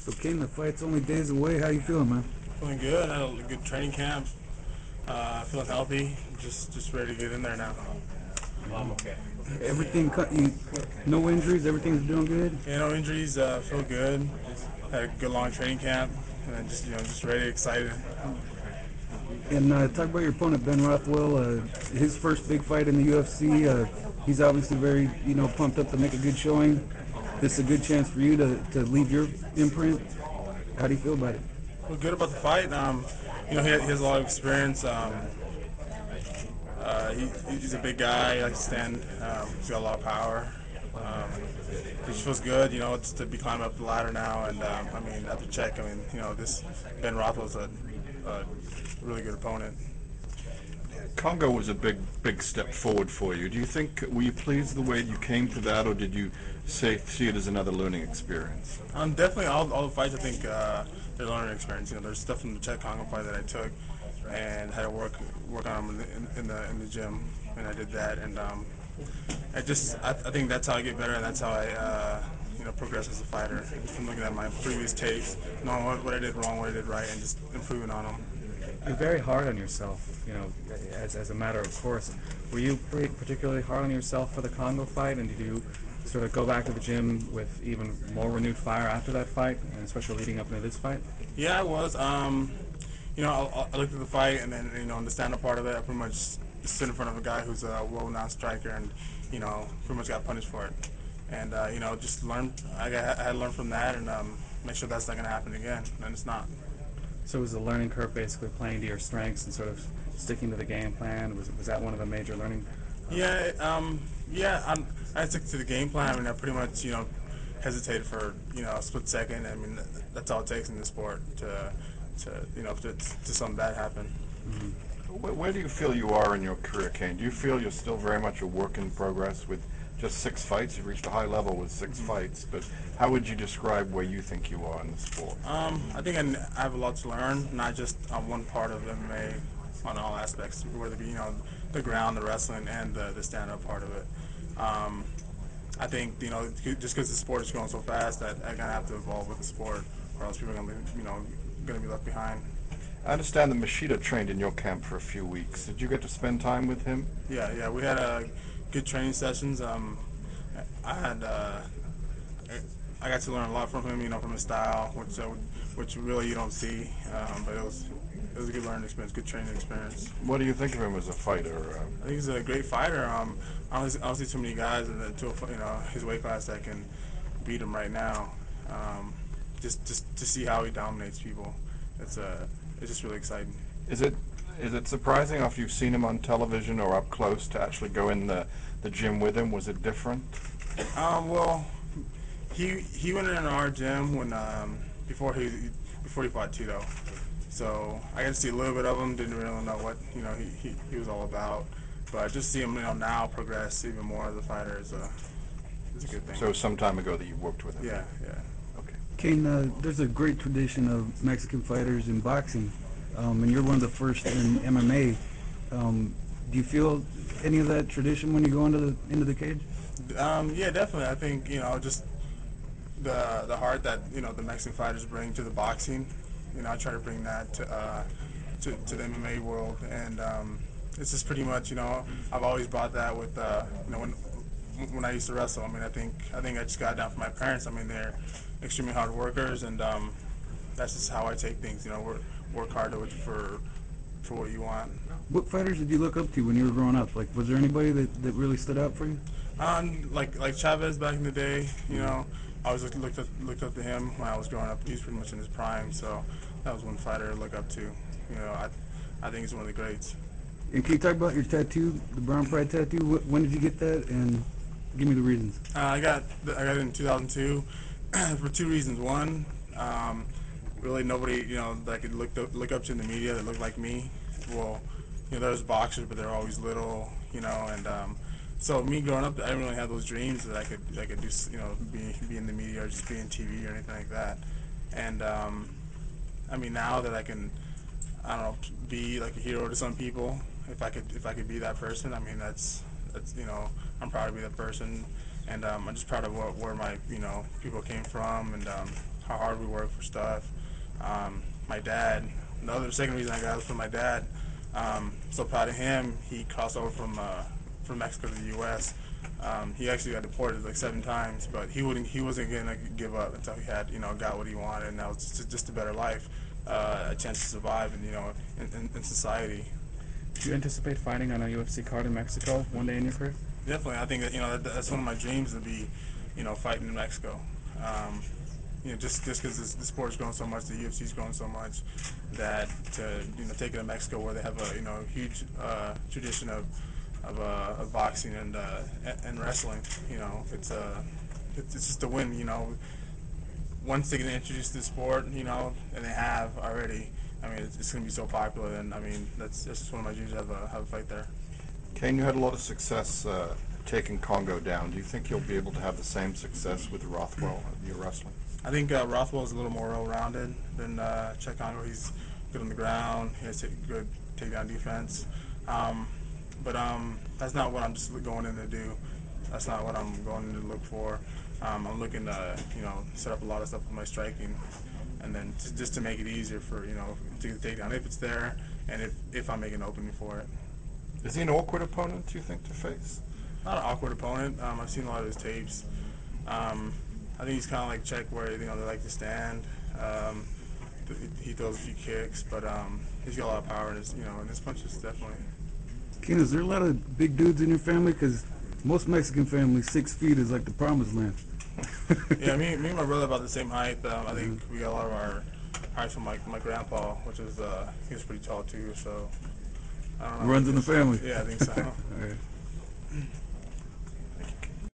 So, Cain, the fight's only days away. How you feeling, man? Feeling good. I had a good training camp. Feeling healthy. Just ready to get in there now. I'm okay. Everything, no injuries. Everything's doing good. Yeah, no injuries. Feel good. Had a good long training camp, and then just ready, excited. And talk about your opponent, Ben Rothwell. His first big fight in the UFC. He's obviously very, pumped up to make a good showing. This is a good chance for you to leave your imprint. How do you feel about it? Feel good about the fight. He has a lot of experience. He's a big guy. He likes to stand. He's got a lot of power. He just feels good, just to be climbing up the ladder now. And after check, this Ben Rothwell's a really good opponent. Congo was a big step forward for you. Do you think, were you pleased the way you came to that, or did you see it as another learning experience? Definitely all the fights, I think, they're learning experience. There's stuff from the Czech Congo fight that I took and had to work on them in the gym, and I did that. And I think that's how I get better, and that's how I progress as a fighter. From looking at my previous tapes, knowing what I did wrong, what I did right, and just improving on them. You're very hard on yourself, as a matter of course. Were you particularly hard on yourself for the Congo fight, and did you sort of go back to the gym with even more renewed fire after that fight, and especially leading up into this fight? Yeah, I was. I looked at the fight, and then, in the stand-up part of it, I pretty much stood in front of a guy who's a world-renowned striker, and, pretty much got punished for it. And, just learned. I had to learn from that, and make sure that's not going to happen again, and it's not. So was the learning curve basically playing to your strengths and sort of sticking to the game plan? Was that one of the major learning? I stick to the game plan. I pretty much, hesitated for, a split second. That's all it takes in this sport to something bad happen. Mm-hmm. Where do you feel you are in your career, Cain? Do you feel you're still very much a work in progress with just 6 fights? You've reached a high level with 6 fights, but how would you describe where you think you are in the sport? I think I have a lot to learn, not just on one part of MMA, on all aspects, whether it be, the ground, the wrestling, and the stand-up part of it. I think, just because the sport is growing so fast that I'm going to have to evolve with the sport, or else people are going to be left behind. I understand that Machida trained in your camp for a few weeks. Did you get to spend time with him? Yeah, we had good training sessions. I got to learn a lot from him, from his style, which really you don't see. But it was a good learning experience, good training experience. What do you think of him as a fighter? I think he's a great fighter. I don't see too many guys in his weight class that can beat him right now. Just to see how he dominates people, it's just really exciting. Is it surprising after you've seen him on television or up close to actually go in the gym with him? Was it different? Well, he went in our gym when before he fought Tito, so I got to see a little bit of him. Didn't really know what he was all about, but just see him now progress even more as a fighter is a good thing. So some time ago that you worked with him. Yeah. Okay. Cain, there's a great tradition of Mexican fighters in boxing, and you're one of the first in MMA. Do you feel any of that tradition when you go into the cage? Yeah, definitely. I think just the heart that the Mexican fighters bring to the boxing. I try to bring that to the MMA world, and it's just pretty much I've always brought that with when I used to wrestle. I think I just got it down from my parents. They're extremely hard workers, and that's just how I take things. Work hard for what you want. What fighters did you look up to when you were growing up? Like, was there anybody that really stood out for you? Like Chavez back in the day. I always looked up to him when I was growing up. He was pretty much in his prime, so that was one fighter to look up to. I think he's one of the greats. And can you talk about your tattoo, the Brown Pride tattoo? When did you get that, and give me the reasons? I got it in 2002 for 2 reasons. One, really nobody that I could look up to in the media that looked like me. Well, there's boxers, but they're always little, and so me growing up, I didn't really have those dreams that I could do, be in the media or just be in TV or anything like that. And now that I can, I don't know, be like a hero to some people, if I could be that person, that's I'm proud to be that person, and I'm just proud of where my people came from, and how hard we work for stuff. My dad, the second reason I got was from my dad. So proud of him. He crossed over from Mexico to the U.S. He actually got deported like 7 times, but he wasn't gonna give up until he had got what he wanted, and that was just a better life, a chance to survive, and in society. Do you anticipate fighting on a UFC card in Mexico one day in your career? Definitely, I think that that's one of my dreams to be, fighting in Mexico. Just because the sport's growing so much, the UFC's growing so much, that to take it to Mexico where they have a huge tradition of boxing and wrestling. It's just a win. Once they get introduced to the sport, and they have already. I mean, it's going to be so popular, and I mean, that's just one of my dreams to have a fight there. Cain, you had a lot of success taking Congo down. Do you think you'll be able to have the same success with Rothwell in your wrestling? I think Rothwell is a little more well-rounded than Cheick Kongo. He's good on the ground. He has good takedown defense. But that's not what I'm just going in to do. That's not what I'm going in to look for. I'm looking to, set up a lot of stuff with my striking, and then just to make it easier for, to get the takedown if it's there, and if I make an opening for it. Is he an awkward opponent, do you think, to face? Not an awkward opponent. I've seen a lot of his tapes. I think he's kind of like Cheick, where they like to stand. He throws a few kicks, but he's got a lot of power in his punches, definitely. Cain, is there a lot of big dudes in your family? Because most Mexican families, 6 feet is like the promised land. Yeah, me and my brother about the same height. I think we got a lot of our heights from my grandpa, which is he was pretty tall too. So I don't know. Runs in the family. Yeah, I think so. All right.